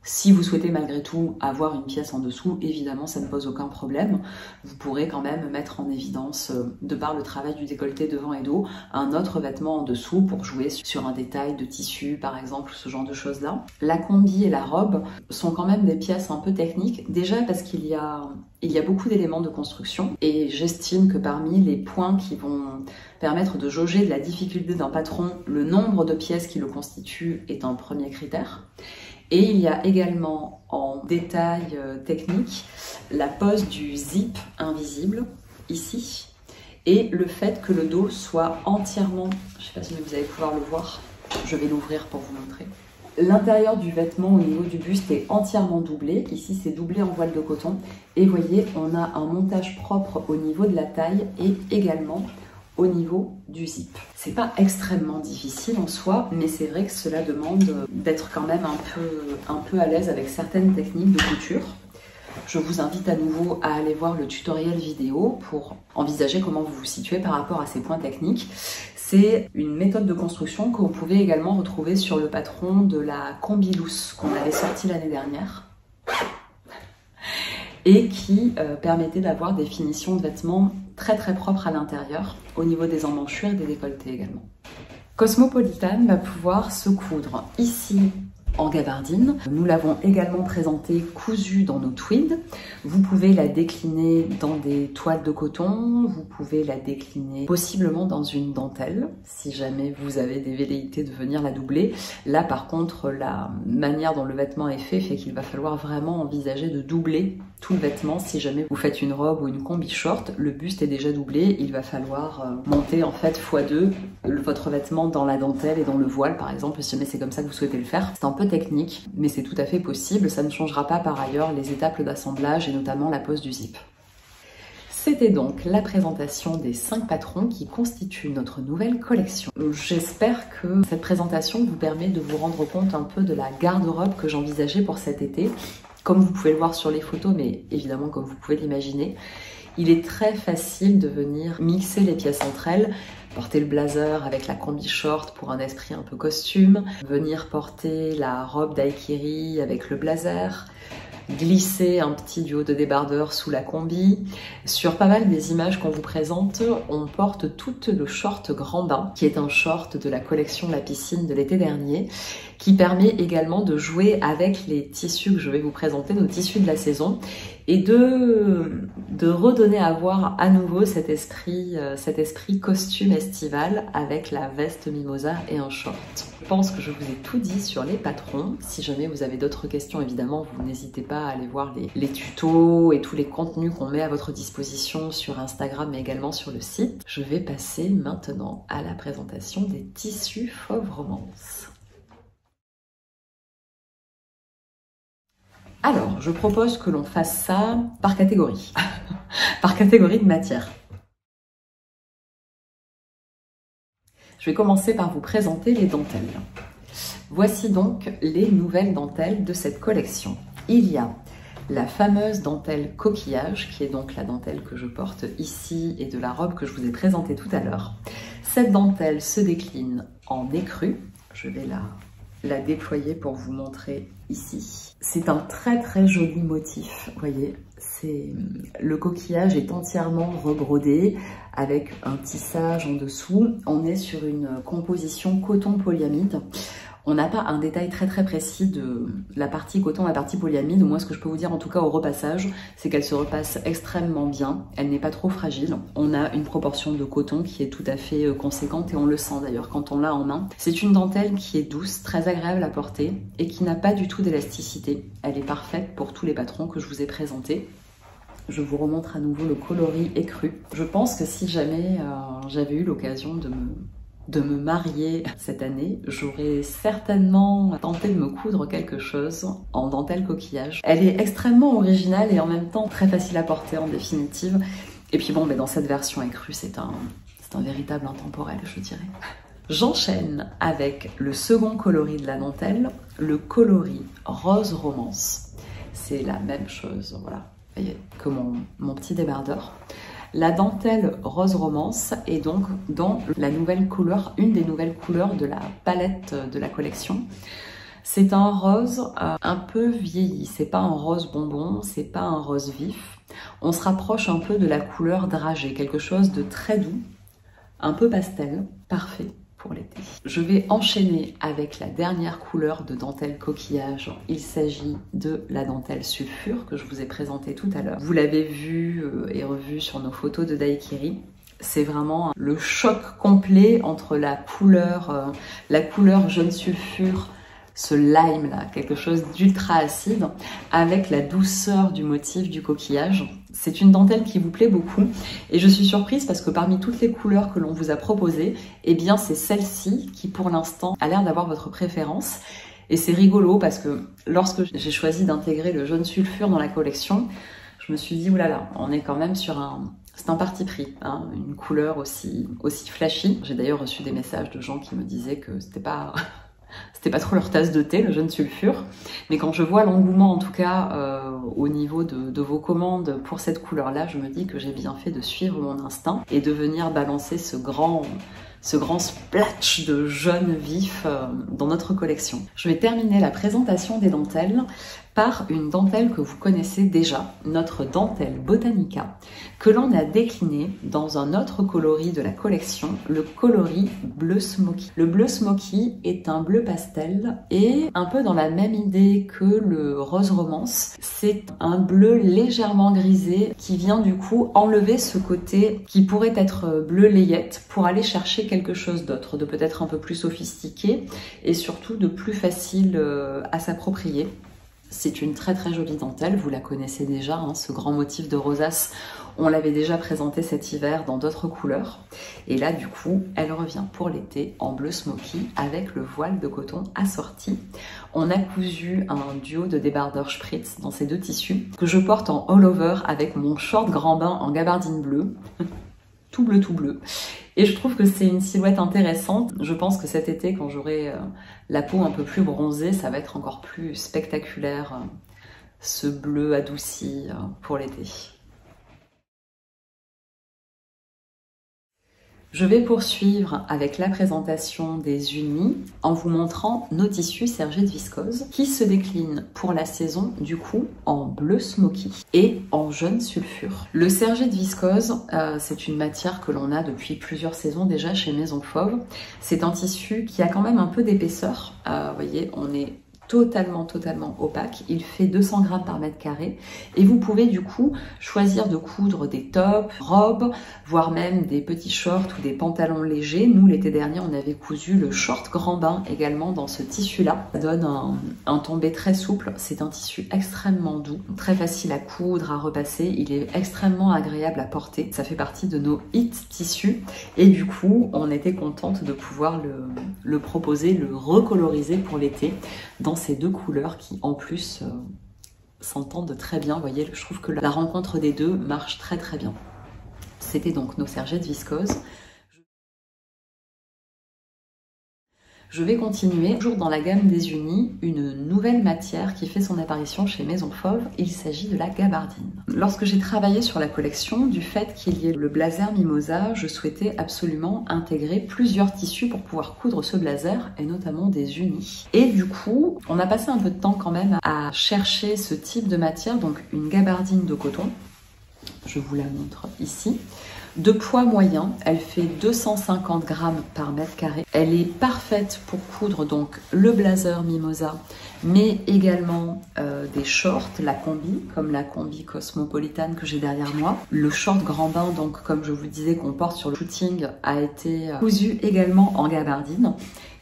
Si vous souhaitez malgré tout avoir une pièce en dessous, évidemment ça ne pose aucun problème. Vous pourrez quand même mettre en évidence, de par le travail du décolleté devant et dos, un autre vêtement en dessous pour jouer sur un détail de tissu par exemple, ce genre de choses là. La combi et la robe sont quand même des pièces un peu techniques, déjà parce qu'il y a beaucoup d'éléments de construction et j'estime que parmi les points qui vont permettre de jauger de la difficulté d'un patron, le nombre de pièces qui le constituent est un premier critère. Et il y a également en détail technique la pose du zip invisible ici et le fait que le dos soit entièrement, je ne sais pas si vous allez pouvoir le voir, je vais l'ouvrir pour vous montrer. L'intérieur du vêtement au niveau du buste est entièrement doublé, ici c'est doublé en voile de coton et vous voyez on a un montage propre au niveau de la taille et également au niveau du zip. C'est pas extrêmement difficile en soi, mais c'est vrai que cela demande d'être quand même un peu à l'aise avec certaines techniques de couture. Je vous invite à nouveau à aller voir le tutoriel vidéo pour envisager comment vous vous situez par rapport à ces points techniques. C'est une méthode de construction que vous pouvez également retrouver sur le patron de la combi loose qu'on avait sorti l'année dernière et qui permettait d'avoir des finitions de vêtements très très propres à l'intérieur, au niveau des emmanchures et des décolletés également. Cosmopolitan va pouvoir se coudre ici en gabardine. Nous l'avons également présentée cousue dans nos tweeds. Vous pouvez la décliner dans des toiles de coton, vous pouvez la décliner possiblement dans une dentelle, si jamais vous avez des velléités de venir la doubler. Là par contre, la manière dont le vêtement est fait qu'il va falloir vraiment envisager de doubler tout le vêtement. Si jamais vous faites une robe ou une combi short, le buste est déjà doublé, il va falloir monter en fait x2 votre vêtement dans la dentelle et dans le voile par exemple, si jamais c'est comme ça que vous souhaitez le faire. C'est un peu peu technique, mais c'est tout à fait possible. Ça ne changera pas par ailleurs les étapes d'assemblage et notamment la pose du zip. C'était donc la présentation des 5 patrons qui constituent notre nouvelle collection. J'espère que cette présentation vous permet de vous rendre compte un peu de la garde-robe que j'envisageais pour cet été. Comme vous pouvez le voir sur les photos, mais évidemment comme vous pouvez l'imaginer, il est très facile de venir mixer les pièces entre elles, porter le blazer avec la combi short pour un esprit un peu costume, venir porter la robe daiquiri avec le blazer, glisser un petit duo de débardeur sous la combi. Sur pas mal des images qu'on vous présente, on porte tout le short grand bain, qui est un short de la collection La Piscine de l'été dernier, qui permet également de jouer avec les tissus que je vais vous présenter, nos tissus de la saison, et de redonner à voir à nouveau cet esprit costume estival avec la veste mimosa et un short. Je pense que je vous ai tout dit sur les patrons. Si jamais vous avez d'autres questions, évidemment, vous n'hésitez pas à aller voir les tutos et tous les contenus qu'on met à votre disposition sur Instagram, mais également sur le site. Je vais passer maintenant à la présentation des tissus Fauve Romance. Alors, je propose que l'on fasse ça par catégorie, par catégorie de matière. Je vais commencer par vous présenter les dentelles. Voici donc les nouvelles dentelles de cette collection. Il y a la fameuse dentelle coquillage, qui est donc la dentelle que je porte ici et de la robe que je vous ai présentée tout à l'heure. Cette dentelle se décline en écrue. Je vais la déployer pour vous montrer ici. C'est un très joli motif, vous voyez, le coquillage est entièrement rebrodé avec un tissage en dessous. On est sur une composition coton polyamide. On n'a pas un détail très précis de la partie coton, la partie polyamide. Moi, ce que je peux vous dire en tout cas au repassage, c'est qu'elle se repasse extrêmement bien. Elle n'est pas trop fragile. On a une proportion de coton qui est tout à fait conséquente et on le sent d'ailleurs quand on l'a en main. C'est une dentelle qui est douce, très agréable à porter et qui n'a pas du tout d'élasticité. Elle est parfaite pour tous les patrons que je vous ai présentés. Je vous remontre à nouveau le coloris écru. Je pense que si jamais j'avais eu l'occasion de me marier cette année, j'aurais certainement tenté de me coudre quelque chose en dentelle coquillage. Elle est extrêmement originale et en même temps très facile à porter en définitive. Et puis bon, mais dans cette version écrue, c'est un véritable intemporel, je dirais. J'enchaîne avec le second coloris de la dentelle, le coloris rose romance. C'est la même chose, voilà, vous voyez, que mon petit débardeur. La dentelle rose romance est donc dans la nouvelle couleur, une des nouvelles couleurs de la palette de la collection. C'est un rose un peu vieilli, c'est pas un rose bonbon, c'est pas un rose vif. On se rapproche un peu de la couleur dragée, quelque chose de très doux, un peu pastel, parfait pour l'été. Je vais enchaîner avec la dernière couleur de dentelle coquillage. Il s'agit de la dentelle sulfure que je vous ai présentée tout à l'heure. Vous l'avez vu et revu sur nos photos de daiquiri. C'est vraiment le choc complet entre la couleur jaune sulfure, ce lime là, quelque chose d'ultra acide, avec la douceur du motif du coquillage. C'est une dentelle qui vous plaît beaucoup et je suis surprise parce que parmi toutes les couleurs que l'on vous a proposées, eh bien c'est celle-ci qui pour l'instant a l'air d'avoir votre préférence. Et c'est rigolo parce que lorsque j'ai choisi d'intégrer le jaune sulfure dans la collection, je me suis dit oulala, on est quand même sur c'est un parti pris, hein, une couleur aussi flashy. J'ai d'ailleurs reçu des messages de gens qui me disaient que c'était pas trop leur tasse de thé, le jaune sulfure. Mais quand je vois l'engouement, en tout cas, au niveau de vos commandes pour cette couleur-là, je me dis que j'ai bien fait de suivre mon instinct et de venir balancer ce grand splotch de jaune vif dans notre collection. Je vais terminer la présentation des dentelles par une dentelle que vous connaissez déjà, notre dentelle Botanica, que l'on a déclinée dans un autre coloris de la collection, le coloris bleu smoky. Le bleu smoky est un bleu pastel et un peu dans la même idée que le rose romance. C'est un bleu légèrement grisé qui vient du coup enlever ce côté qui pourrait être bleu layette pour aller chercher quelque chose d'autre, de peut-être un peu plus sophistiqué et surtout de plus facile à s'approprier. C'est une très très jolie dentelle, vous la connaissez déjà, hein, ce grand motif de rosace, on l'avait déjà présenté cet hiver dans d'autres couleurs. Et là du coup, elle revient pour l'été en bleu smoky avec le voile de coton assorti. On a cousu un duo de débardeurs spritz dans ces deux tissus que je porte en all over avec mon short grand bain en gabardine bleue. Tout bleu, tout bleu. Et je trouve que c'est une silhouette intéressante. Je pense que cet été, quand j'aurai la peau un peu plus bronzée, ça va être encore plus spectaculaire, ce bleu adouci pour l'été. Je vais poursuivre avec la présentation des unis en vous montrant nos tissus Sergette Viscose qui se déclinent pour la saison du coup en bleu smoky et en jaune sulfure. Le Sergette Viscose, c'est une matière que l'on a depuis plusieurs saisons déjà chez Maison Fauve. C'est un tissu qui a quand même un peu d'épaisseur. Vous voyez, on est totalement opaque. Il fait 200 grammes par mètre carré et vous pouvez du coup choisir de coudre des tops, robes, voire même des petits shorts ou des pantalons légers. Nous l'été dernier on avait cousu le short grand bain également dans ce tissu là. Ça donne un tombé très souple, c'est un tissu extrêmement doux, très facile à coudre, à repasser, il est extrêmement agréable à porter. Ça fait partie de nos hit tissus et du coup on était contente de pouvoir le proposer, le recoloriser pour l'été dans ces deux couleurs qui en plus s'entendent très bien. Vous voyez, je trouve que la rencontre des deux marche très très bien. C'était donc nos Sergette Viscose. Je vais continuer, toujours dans la gamme des unis, une nouvelle matière qui fait son apparition chez Maison Fauve. Il s'agit de la gabardine. Lorsque j'ai travaillé sur la collection, du fait qu'il y ait le blazer mimosa, je souhaitais absolument intégrer plusieurs tissus pour pouvoir coudre ce blazer, et notamment des unis. Et du coup, on a passé un peu de temps quand même à chercher ce type de matière, donc une gabardine de coton. Je vous la montre ici. De poids moyen, elle fait 250 grammes par mètre carré. Elle est parfaite pour coudre donc le blazer mimosa, mais également des shorts, la combi, comme la combi Cosmopolitan que j'ai derrière moi. Le short grand bain, donc comme je vous le disais, qu'on porte sur le shooting, a été cousu également en gabardine.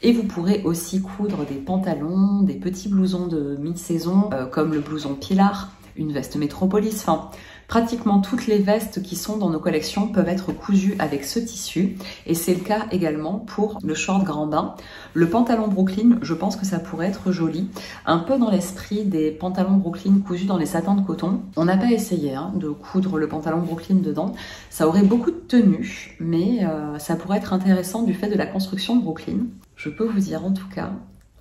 Et vous pourrez aussi coudre des pantalons, des petits blousons de mi-saison, comme le blouson Pilar, une veste Métropolis, enfin pratiquement toutes les vestes qui sont dans nos collections peuvent être cousues avec ce tissu et c'est le cas également pour le short grand bain. Le pantalon Brooklyn, je pense que ça pourrait être joli, un peu dans l'esprit des pantalons Brooklyn cousus dans les satins de coton. On n'a pas essayé de coudre le pantalon Brooklyn dedans, ça aurait beaucoup de tenue, mais ça pourrait être intéressant du fait de la construction de Brooklyn. Je peux vous dire en tout cas,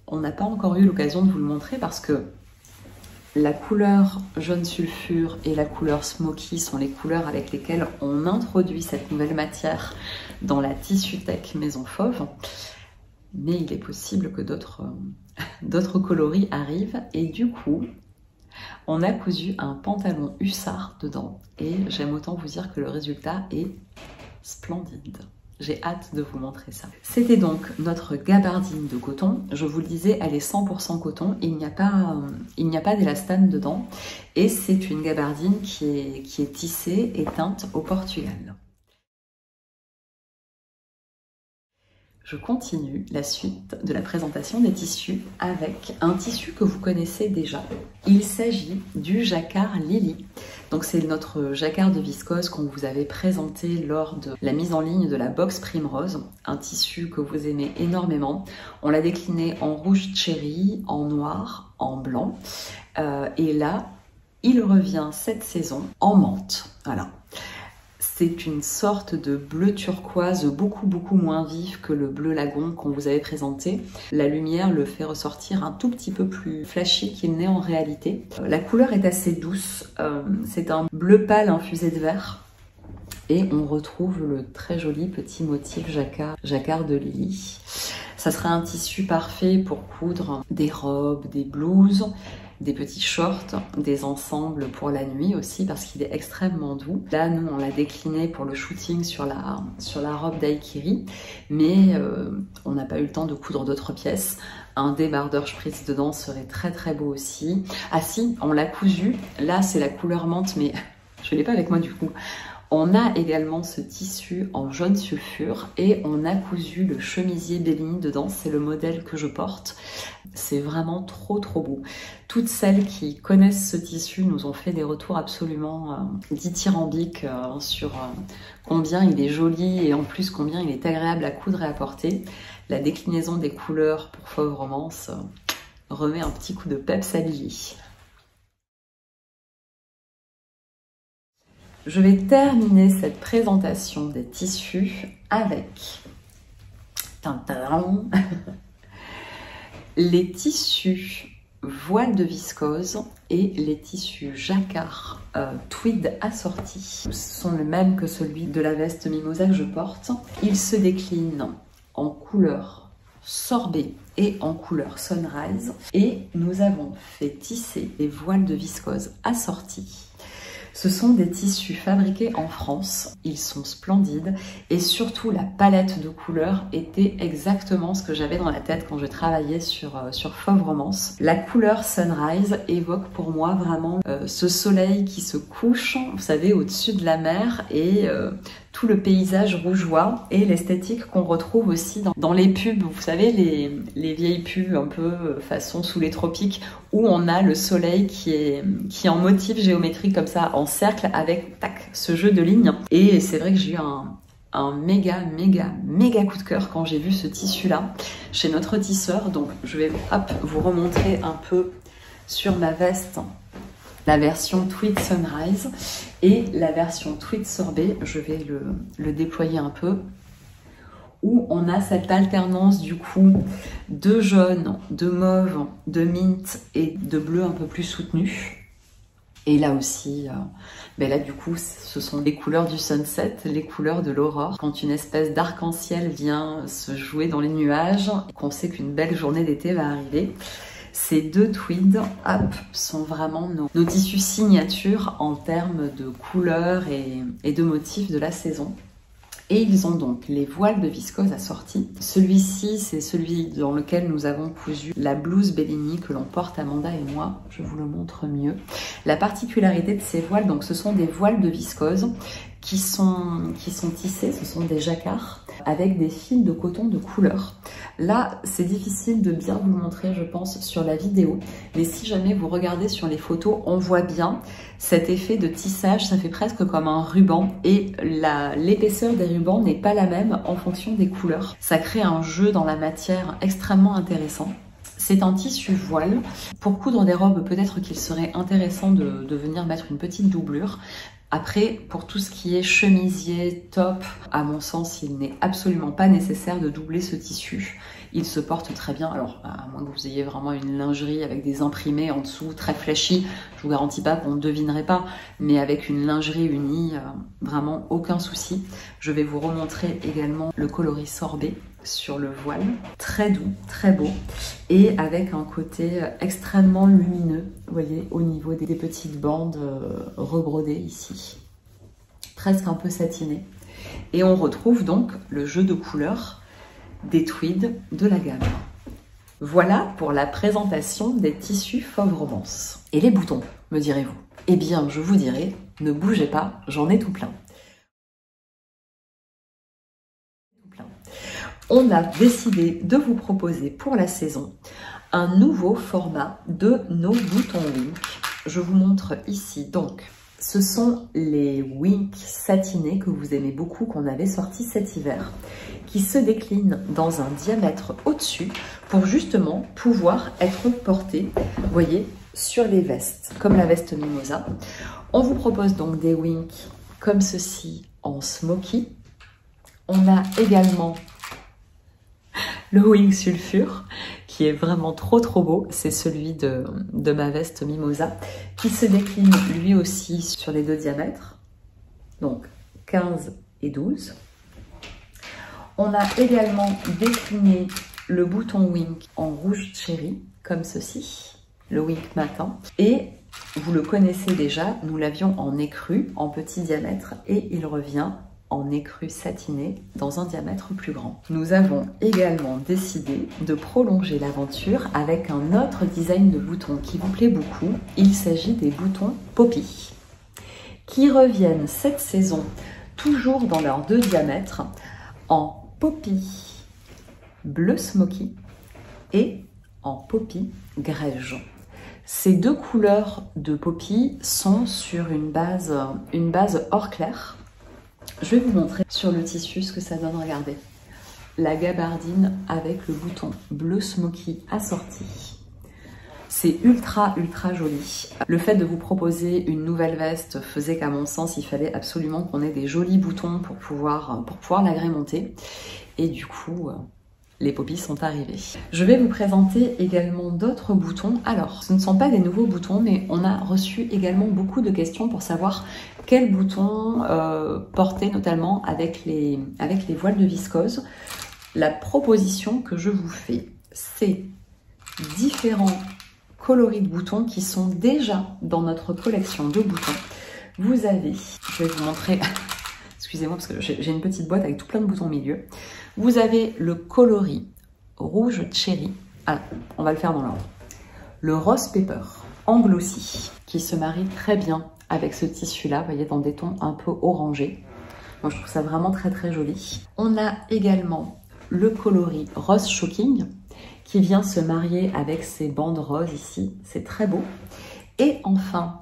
on n'a pas encore eu l'occasion de vous le montrer parce que la couleur jaune sulfure et la couleur smoky sont les couleurs avec lesquelles on introduit cette nouvelle matière dans la Tissu Tech Maison Fauve. Mais il est possible que d'autres coloris arrivent. Et du coup, on a cousu un pantalon hussard dedans. Et j'aime autant vous dire que le résultat est splendide. J'ai hâte de vous montrer ça. C'était donc notre gabardine de coton. Je vous le disais, elle est 100% coton. Il n'y a pas d'élastane dedans. Et c'est une gabardine qui est tissée et teinte au Portugal. Je continue la suite de la présentation des tissus avec un tissu que vous connaissez déjà. Il s'agit du jacquard Lily. Donc c'est notre jacquard de viscose qu'on vous avait présenté lors de la mise en ligne de la box Primrose. Un tissu que vous aimez énormément. On l'a décliné en rouge cherry, en noir, en blanc. Et là, il revient cette saison en menthe. Voilà. C'est une sorte de bleu turquoise beaucoup moins vif que le bleu lagon qu'on vous avait présenté. La lumière le fait ressortir un tout petit peu plus flashy qu'il n'est en réalité. La couleur est assez douce, c'est un bleu pâle infusé de vert. Et on retrouve le très joli petit motif jacquard de Lily. Ça sera un tissu parfait pour coudre des robes, des blouses, des petits shorts, des ensembles pour la nuit aussi parce qu'il est extrêmement doux. Là, nous, on l'a décliné pour le shooting sur la robe d'Aikiri, mais on n'a pas eu le temps de coudre d'autres pièces. Un débardeur spritz dedans serait très beau aussi. Ah si, on l'a cousu. Là, c'est la couleur menthe, mais je l'ai pas avec moi du coup. On a également ce tissu en jaune sulfure et on a cousu le chemisier Bellini dedans, c'est le modèle que je porte. C'est vraiment trop beau. Toutes celles qui connaissent ce tissu nous ont fait des retours absolument dithyrambiques sur combien il est joli et en plus combien il est agréable à coudre et à porter. La déclinaison des couleurs pour Fauve Romance remet un petit coup de peps à Lily. Je vais terminer cette présentation des tissus avec les tissus voile de viscose et les tissus jacquard tweed assortis. Ce sont les mêmes que celui de la veste Mimosa que je porte. Ils se déclinent en couleur sorbet et en couleur sunrise. Et nous avons fait tisser des voiles de viscose assortis. Ce sont des tissus fabriqués en France, ils sont splendides et surtout la palette de couleurs était exactement ce que j'avais dans la tête quand je travaillais sur Fauve Romance. La couleur Sunrise évoque pour moi vraiment ce soleil qui se couche, vous savez, au-dessus de la mer et tout le paysage rougeois et l'esthétique qu'on retrouve aussi dans les pubs, vous savez, les vieilles pubs un peu façon sous les tropiques où on a le soleil qui est en motif géométrique comme ça, en cercle avec tac, ce jeu de lignes. Et c'est vrai que j'ai eu un méga coup de cœur quand j'ai vu ce tissu là chez notre tisseur. Donc je vais vous remontrer un peu sur ma veste la version Tweed Sunrise et la version Tweed Sorbet. Je vais le déployer un peu, où on a cette alternance du coup de jaune, de mauve, de mint et de bleu un peu plus soutenu. Et là aussi, là du coup, ce sont les couleurs du sunset, les couleurs de l'aurore. Quand une espèce d'arc-en-ciel vient se jouer dans les nuages, qu'on sait qu'une belle journée d'été va arriver. Ces deux tweeds sont vraiment nos tissus signatures en termes de couleurs et de motifs de la saison. Et ils ont donc les voiles de viscose assortis. Celui-ci, c'est celui dans lequel nous avons cousu la blouse Bellini que l'on porte Amanda et moi. Je vous le montre mieux. La particularité de ces voiles, donc ce sont des voiles de viscose qui sont tissées, ce sont des jacquards avec des fils de coton de couleur. Là, c'est difficile de bien vous le montrer, je pense, sur la vidéo. Mais si jamais vous regardez sur les photos, on voit bien cet effet de tissage. Ça fait presque comme un ruban. Et l'épaisseur des rubans n'est pas la même en fonction des couleurs. Ça crée un jeu dans la matière extrêmement intéressant. C'est un tissu voile. Pour coudre des robes, peut-être qu'il serait intéressant de venir mettre une petite doublure. Après, pour tout ce qui est chemisier, top, à mon sens, il n'est absolument pas nécessaire de doubler ce tissu. Il se porte très bien, alors à moins que vous ayez vraiment une lingerie avec des imprimés en dessous, très flashy, je vous garantis pas qu'on ne devinerait pas, mais avec une lingerie unie, vraiment aucun souci. Je vais vous remontrer également le coloris sorbet sur le voile, très doux, très beau, et avec un côté extrêmement lumineux, vous voyez, au niveau des petites bandes rebrodées ici, presque un peu satinées. Et on retrouve donc le jeu de couleurs des tweeds de la gamme. Voilà pour la présentation des tissus Fauve Romance. Et les boutons, me direz-vous? Eh bien, je vous dirai, ne bougez pas, j'en ai tout plein. On a décidé de vous proposer pour la saison un nouveau format de nos boutons Wink. Je vous montre ici donc. Ce sont les Wink satinés que vous aimez beaucoup, qu'on avait sortis cet hiver, qui se déclinent dans un diamètre au-dessus pour justement pouvoir être portés, vous voyez, sur les vestes, comme la veste Mimosa. On vous propose donc des Wink comme ceci en smoky. On a également le Wink sulfure, qui est vraiment trop beau, c'est celui de ma veste Mimosa, qui se décline lui aussi sur les deux diamètres, donc 15 et 12. On a également décliné le bouton Wink en rouge cherry, comme ceci, le Wink matin, et vous le connaissez déjà, nous l'avions en écru, en petit diamètre, et il revient en écru satiné dans un diamètre plus grand. Nous avons également décidé de prolonger l'aventure avec un autre design de boutons qui vous plaît beaucoup. Il s'agit des boutons Poppy, qui reviennent cette saison, toujours dans leurs 2 diamètres, en poppy bleu smoky et en poppy grège. Ces 2 couleurs de poppy sont sur une base or clair. Je vais vous montrer sur le tissu ce que ça donne, regardez. La gabardine avec le bouton bleu smoky assorti. C'est ultra joli. Le fait de vous proposer une nouvelle veste faisait qu'à mon sens, il fallait absolument qu'on ait des jolis boutons pour pouvoir l'agrémenter. Et du coup, les poppies sont arrivés. Je vais vous présenter également d'autres boutons. Alors, ce ne sont pas des nouveaux boutons, mais on a reçu également beaucoup de questions pour savoir quels boutons porter, notamment avec les voiles de viscose. La proposition que je vous fais, c'est différents coloris de boutons qui sont déjà dans notre collection de boutons. Vous avez, je vais vous montrer, excusez-moi parce que j'ai une petite boîte avec tout plein de boutons au milieu. Vous avez le coloris rouge cherry, alors on va le faire dans l'ordre. Le rose pepper en glossy qui se marie très bien avec ce tissu là, vous voyez, dans des tons un peu orangés. Moi je trouve ça vraiment très joli. On a également le coloris rose shocking qui vient se marier avec ces bandes roses ici, c'est très beau. Et enfin,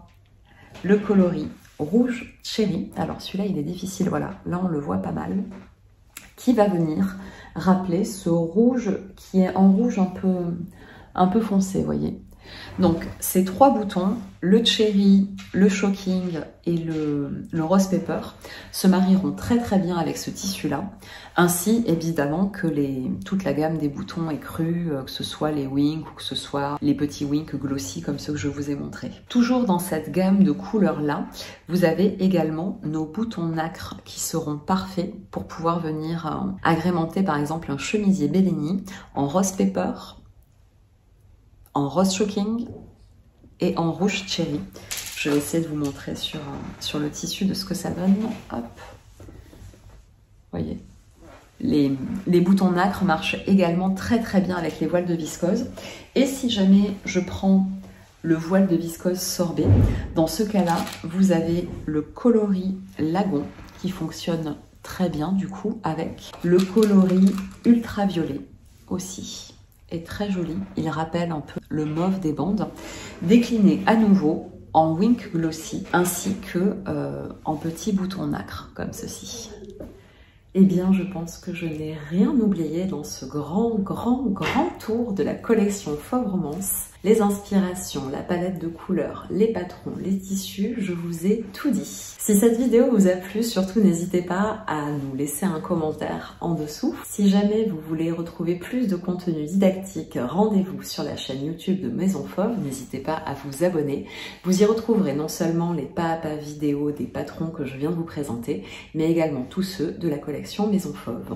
le coloris rouge cherry, alors celui-là il est difficile, voilà, là on le voit pas mal, qui va venir rappeler ce rouge qui est en rouge un peu foncé, vous voyez. Donc ces 3 boutons, le cherry, le shocking et le rose pepper, se marieront très bien avec ce tissu là, ainsi évidemment que toute la gamme des boutons écrus, que ce soit les wings ou que ce soit les petits wings glossy comme ceux que je vous ai montrés. Toujours dans cette gamme de couleurs là, vous avez également nos boutons nacre qui seront parfaits pour pouvoir venir agrémenter par exemple un chemisier Bellini en rose pepper, en rose shocking et en rouge cherry. Je vais essayer de vous montrer sur le tissu de ce que ça donne. Hop, voyez. Les boutons nacre marchent également très bien avec les voiles de viscose. Et si jamais je prends le voile de viscose sorbet, dans ce cas-là, vous avez le coloris lagon qui fonctionne très bien du coup avec le coloris ultraviolet aussi. Est très joli, il rappelle un peu le mauve des bandes, décliné à nouveau en wink glossy ainsi que en petits boutons nacre comme ceci. Eh bien, je pense que je n'ai rien oublié dans ce grand tour de la collection Fauve Romance. Les inspirations, la palette de couleurs, les patrons, les tissus, je vous ai tout dit. Si cette vidéo vous a plu, surtout n'hésitez pas à nous laisser un commentaire en dessous. Si jamais vous voulez retrouver plus de contenu didactique, rendez-vous sur la chaîne YouTube de Maison Fauve. N'hésitez pas à vous abonner. Vous y retrouverez non seulement les pas à pas vidéos des patrons que je viens de vous présenter, mais également tous ceux de la collection Maison Fauve.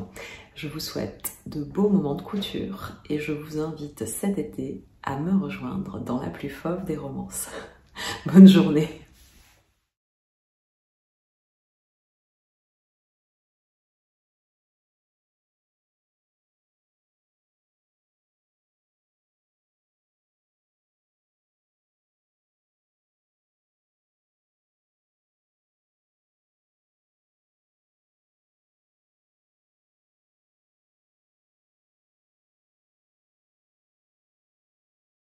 Je vous souhaite de beaux moments de couture et je vous invite cet été à me rejoindre dans la plus fauve des romances. Bonne journée!